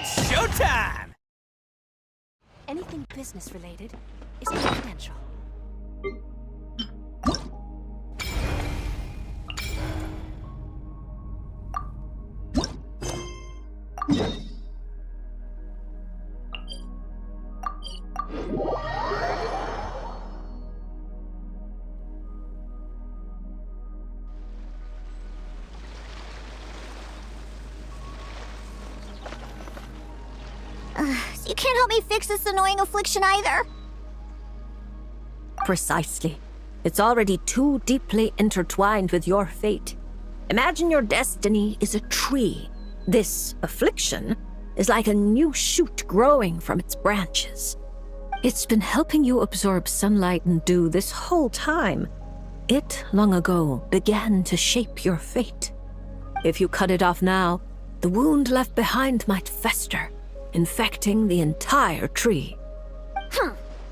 It's showtime! Anything business-related is confidential. So you can't help me fix this annoying affliction either? Precisely. It's already too deeply intertwined with your fate. Imagine your destiny is a tree. This affliction is like a new shoot growing from its branches. It's been helping you absorb sunlight and dew this whole time. It, long ago, began to shape your fate. If you cut it off now, the wound left behind might fester, infecting the entire tree.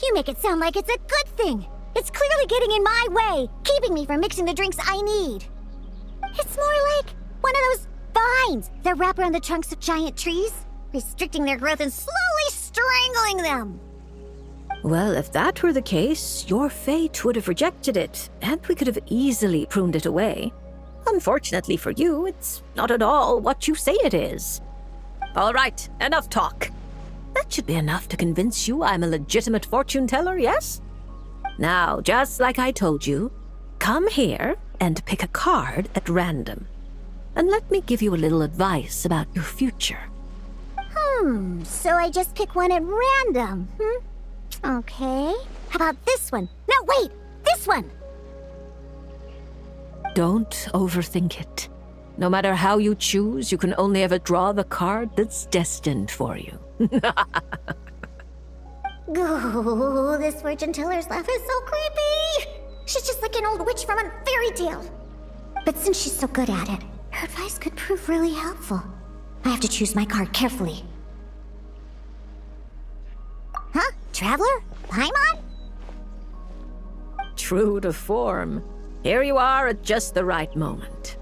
You make it sound like it's a good thing. It's clearly getting in my way, keeping me from mixing the drinks I need. It's more like one of those vines that wrap around the trunks of giant trees, restricting their growth and slowly strangling them. Well, if that were the case, your fate would have rejected it, and we could have easily pruned it away. Unfortunately for you, it's not at all what you say it is. All right, enough talk. That should be enough to convince you I'm a legitimate fortune teller, yes? Now, just like I told you, come here and pick a card at random. And let me give you a little advice about your future. So I just pick one at random, Okay. How about this one? No, wait! This one! Don't overthink it. No matter how you choose, you can only ever draw the card that's destined for you. Oh, this fortune teller's laugh is so creepy! She's just like an old witch from a fairy tale. But since she's so good at it, her advice could prove really helpful. I have to choose my card carefully. Huh? Traveler? Paimon? True to form. Here you are at just the right moment.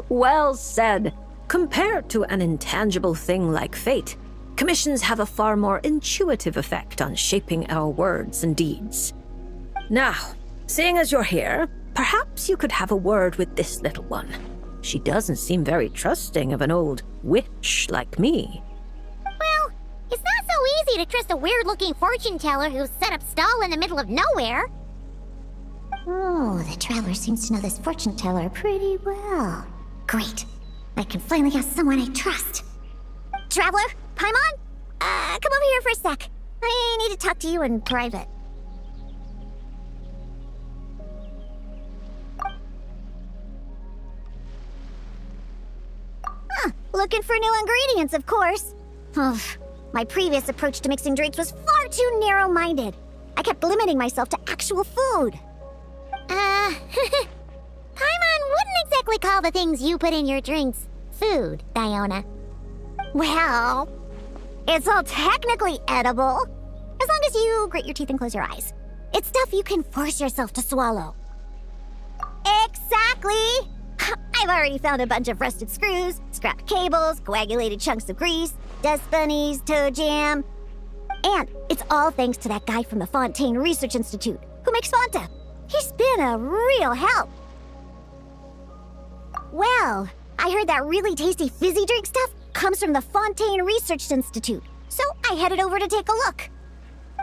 Well said. Compared to an intangible thing like fate, commissions have a far more intuitive effect on shaping our words and deeds. Now, seeing as you're here, perhaps you could have a word with this little one. She doesn't seem very trusting of an old witch like me. Well, it's not so easy to trust a weird-looking fortune teller who's set up stall in the middle of nowhere. Oh, the traveler seems to know this fortune teller pretty well. Great. I can finally have someone I trust. Traveler? Paimon? Come over here for a sec. I need to talk to you in private. Looking for new ingredients, of course. My previous approach to mixing drinks was far too narrow-minded. I kept limiting myself to actual food. Paimon wouldn't exactly call the things you put in your drinks food, Diona. Well, it's all technically edible, as long as you grit your teeth and close your eyes. It's stuff you can force yourself to swallow. Exactly! I've already found a bunch of rusted screws, scrapped cables, coagulated chunks of grease, dust bunnies, toe jam. And it's all thanks to that guy from the Fontaine Research Institute who makes Fanta. He's been a real help. Well, I heard that really tasty fizzy drink stuff comes from the Fontaine Research Institute, so I headed over to take a look.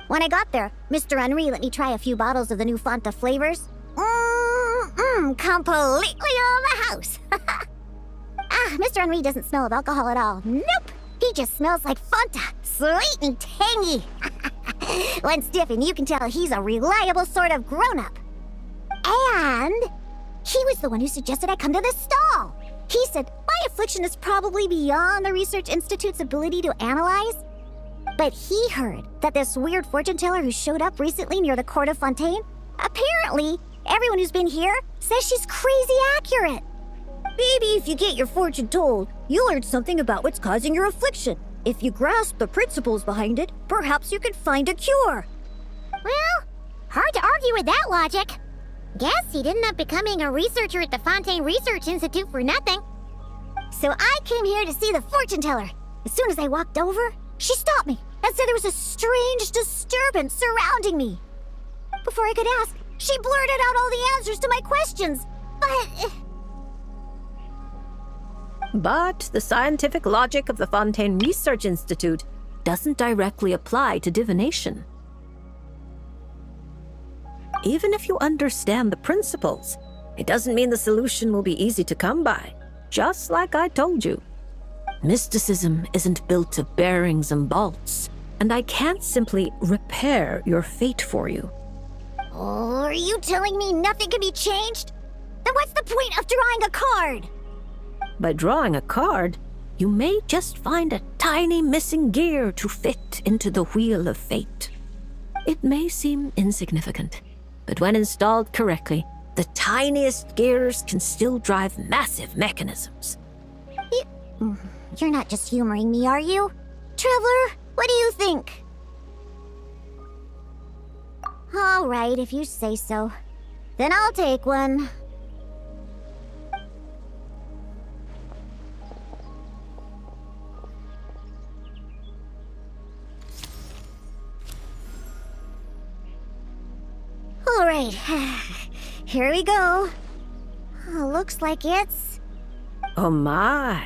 When I got there, Mr. Henri let me try a few bottles of the new Fanta flavors. Completely on the house. Mr. Henri doesn't smell of alcohol at all. Nope, he just smells like Fanta, sweet and tangy. When stiff, and you can tell he's a reliable sort of grown-up. And he was the one who suggested I come to this stall. He said my affliction is probably beyond the Research Institute's ability to analyze. But he heard that this weird fortune teller who showed up recently near the court of Fontaine, apparently everyone who's been here says she's crazy accurate. Maybe if you get your fortune told, you'll learn something about what's causing your affliction. If you grasp the principles behind it, perhaps you can find a cure. Well, hard to argue with that logic. Guess he didn't end up becoming a researcher at the Fontaine Research Institute for nothing. So I came here to see the fortune teller. As soon as I walked over, she stopped me and said there was a strange disturbance surrounding me. Before I could ask, she blurted out all the answers to my questions. But the scientific logic of the Fontaine Research Institute doesn't directly apply to divination. Even if you understand the principles, it doesn't mean the solution will be easy to come by, just like I told you. Mysticism isn't built of bearings and bolts, and I can't simply repair your fate for you. Oh, are you telling me nothing can be changed? Then what's the point of drawing a card? By drawing a card, you may just find a tiny missing gear to fit into the wheel of fate. It may seem insignificant, but when installed correctly, the tiniest gears can still drive massive mechanisms. You're not just humoring me, are you? Traveler, what do you think? All right, if you say so. Then I'll take one. All right, here we go. Looks like it's... Oh my,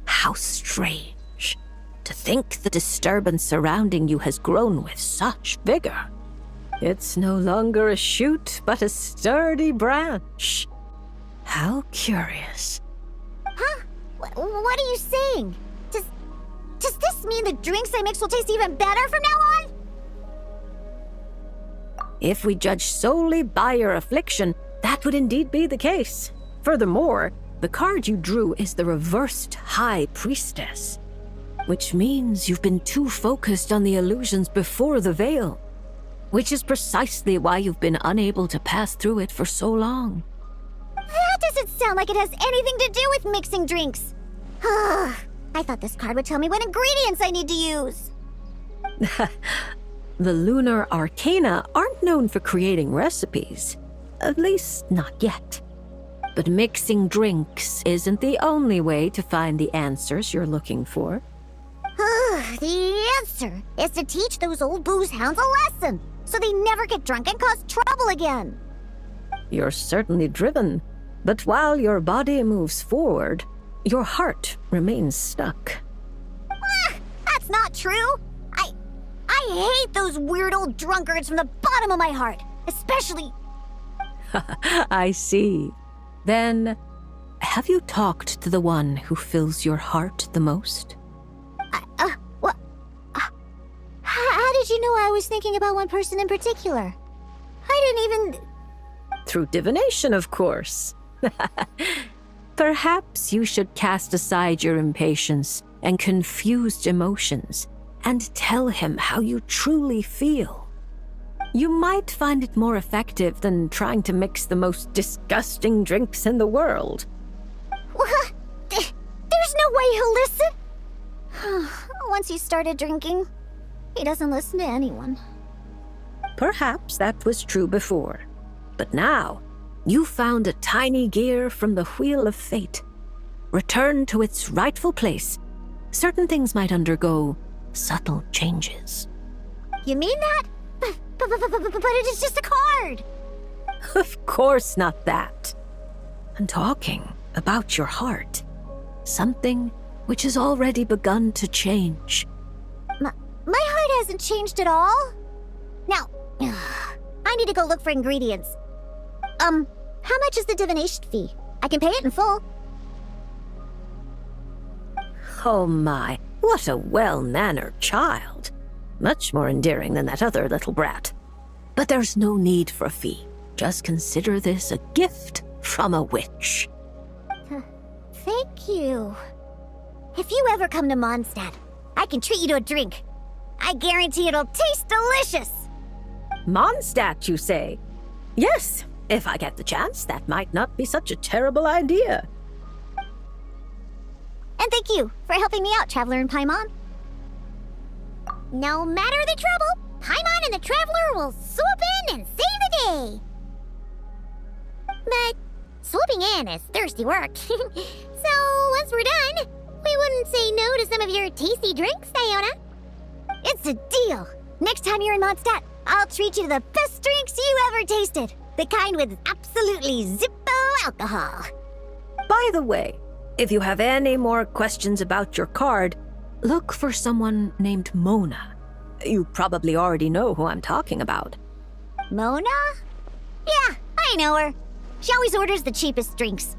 how strange. To think the disturbance surrounding you has grown with such vigor. It's no longer a shoot, but a sturdy branch. How curious. Huh? What are you saying? Does this mean the drinks I mix will taste even better from now on? If we judge solely by your affliction, that would indeed be the case. Furthermore, the card you drew is the reversed High Priestess, which means you've been too focused on the illusions before the veil, which is precisely why you've been unable to pass through it for so long. That doesn't sound like it has anything to do with mixing drinks. I thought this card would tell me what ingredients I need to use. The lunar arcana aren't known for creating recipes. At least, not yet. But mixing drinks isn't the only way to find the answers you're looking for. The answer is to teach those old booze hounds a lesson, so they never get drunk and cause trouble again. You're certainly driven, but while your body moves forward, your heart remains stuck. That's not true. I hate those weird old drunkards from the bottom of my heart, especially... I see. Then, have you talked to the one who fills your heart the most? What? How did you know I was thinking about one person in particular? I didn't even... Through divination, of course. Perhaps you should cast aside your impatience and confused emotions and tell him how you truly feel. You might find it more effective than trying to mix the most disgusting drinks in the world. What? There's no way he'll listen. Once he started drinking, he doesn't listen to anyone. Perhaps that was true before, but now you found a tiny gear from the wheel of fate. Returned to its rightful place, certain things might undergo subtle changes. You mean that? But it is just a card. Of course not that. I'm talking about your heart. Something which has already begun to change. My heart hasn't changed at all. Now, I need to go look for ingredients. How much is the divination fee? I can pay it in full. Oh my, what a well-mannered child. Much more endearing than that other little brat. But there's no need for a fee. Just consider this a gift from a witch. Thank you. If you ever come to Mondstadt, I can treat you to a drink. I guarantee it'll taste delicious. Mondstadt, you say? Yes, if I get the chance, that might not be such a terrible idea. And thank you for helping me out, Traveler and Paimon. No matter the trouble, Paimon and the Traveler will swoop in and save the day. But swooping in is thirsty work. So once we're done, we wouldn't say no to some of your tasty drinks, Iona. It's a deal. Next time you're in Mondstadt, I'll treat you to the best drinks you ever tasted. The kind with absolutely zippo alcohol. By the way, if you have any more questions about your card, look for someone named Mona. You probably already know who I'm talking about. Mona? Yeah, I know her. She always orders the cheapest drinks.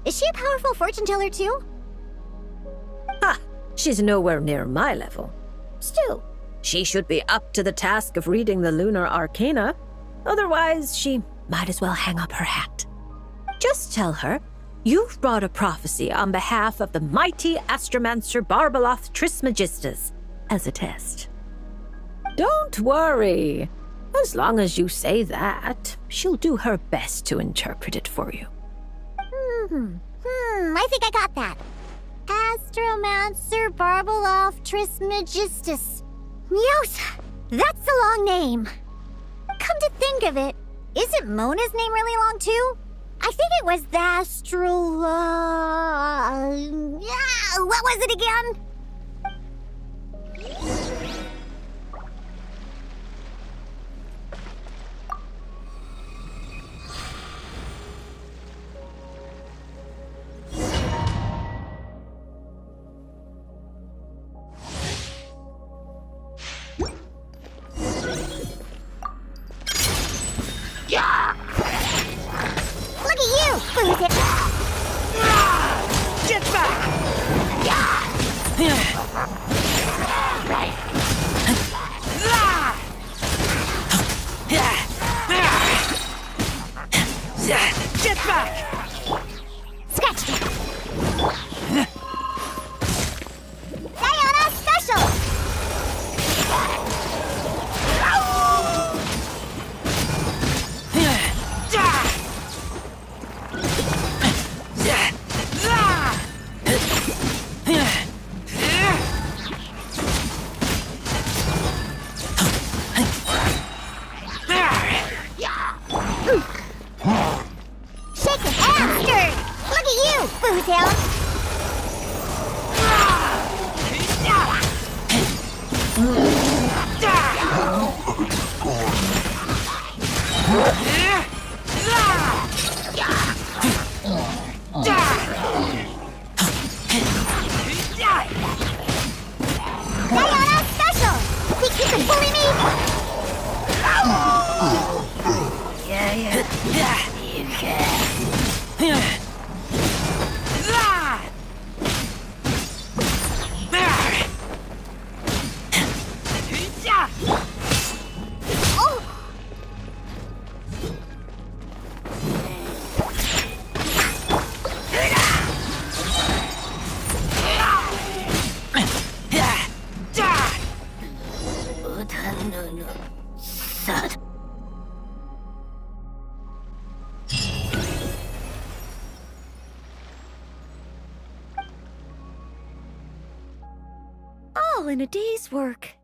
Is she a powerful fortune teller too? Ha! She's nowhere near my level. Still, she should be up to the task of reading the lunar arcana. Otherwise, she might as well hang up her hat. Just tell her you've brought a prophecy on behalf of the mighty astromancer Barbaloth Trismegistus as a test. Don't worry. As long as you say that, she'll do her best to interpret it for you. I think I got that. Astromancer Barbaloth Trismegistus. Yos, that's a long name. Come to think of it, isn't Mona's name really long too? I think it was the what was it again? Look at you, Boozy! Get back! Get back! Scratched it! Diana Special! Shaken and stirred! Look at you, Bootown! Diana Special! Think you can bully me? You can. Oh! All in a day's work.